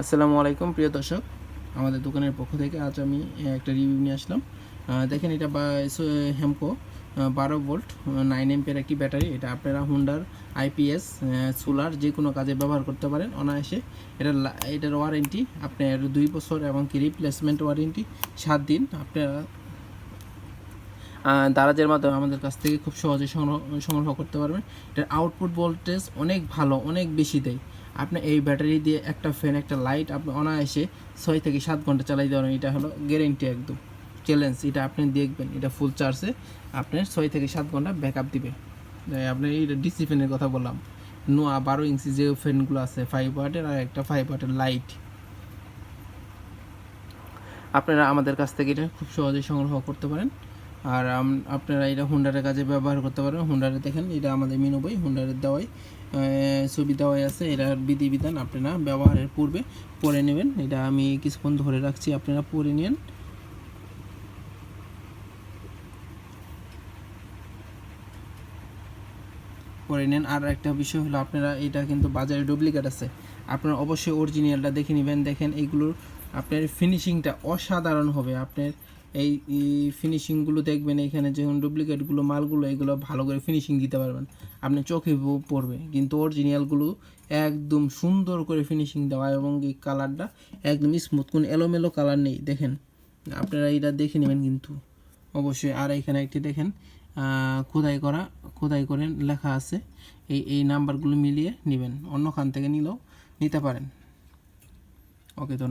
আসসালামু আলাইকুম প্রিয় দর্শক, আমাদের দোকানের পক্ষ থেকে আজ আমি একটা রিভিউ নিয়ে আসলাম। দেখেন এটা হ্যামকো 12 ভোল্ট 9 এম্পিয়ার একটি ব্যাটারি। এটা আপনারা হুন্ডার আইপিএস সোলার যে কোনো কাজে ব্যবহার করতে পারেন অনায়াসে। এটার ওয়ারেন্টি আপনার 2 বছর এবং কি রিপ্লেসমেন্ট ওয়ারেন্টি 7 দিন। আপনারা দারাজের মাধ্যমে আমাদের কাছ থেকে খুব সহজে সংগ্রহ করতে পারবেন। এটার আউটপুট ভোল্টেজ অনেক ভালো, অনেক বেশি দেয়। আপনি এই ব্যাটারি দিয়ে একটা ফ্যান, একটা লাইট আপনি অনায়াসে 6 থেকে 7 ঘন্টা চালাই দিতে পারেন। এটা হলো গ্যারেন্টি, একদম চ্যালেঞ্জ। এটা আপনি দেখবেন, এটা ফুল চার্জে আপনার 6 থেকে 7 ঘন্টা ব্যাকআপ দিবে। আপনার এই ডিসি ফ্যানের কথা বললাম, 12 ইঞ্চি যে ফ্যানগুলো আছে 5 ওয়াটের, আর একটা 5 ওয়াটের লাইট। আপনারা আমাদের কাছ থেকে এটা খুব সহজেই সংগ্রহ করতে পারেন। আর আপনারা এটা হুন্ডারের কাজে ব্যবহার করতে পারবেন। হুন্ডারে দেখেন, এটা আমাদের মেনু বই, হুন্ডারের দেওয়াই ছবি দেওয়াই আছে। এটার বিধিবিধান আপনারা ব্যবহারের পূর্বে পড়ে নেবেন। এটা আমি কিছুক্ষণ ধরে রাখছি, আপনারা পড়ে নেন। আর একটা বিষয় হলো, আপনারা এটা কিন্তু বাজারে ডুপ্লিকেট আছে, আপনারা অবশ্যই অরিজিনালটা দেখে নেবেন। দেখেন এইগুলোর আপনার ফিনিশিংটা অসাধারণ হবে। আপনার এই ফিনিশিংগুলো দেখবেন, এখানে যখন ডুপ্লিকেটগুলো মালগুলো এগুলো ভালো করে ফিনিশিং দিতে পারবেন, আপনি চোখে পড়বে। কিন্তু অরিজিনালগুলো একদম সুন্দর করে ফিনিশিং দেওয়া, এবং এই কালারটা একদম স্মুথ, কোনো এলোমেলো কালার নেই। দেখেন, আপনারা এটা দেখে নেবেন কিন্তু অবশ্যই। আর এখানে একটি দেখেন খোদাই করে লেখা আছে। এই নাম্বারগুলো মিলিয়ে নেবেন, অন্য খান থেকে নিতে পারেন। ওকে, ধন্যবাদ।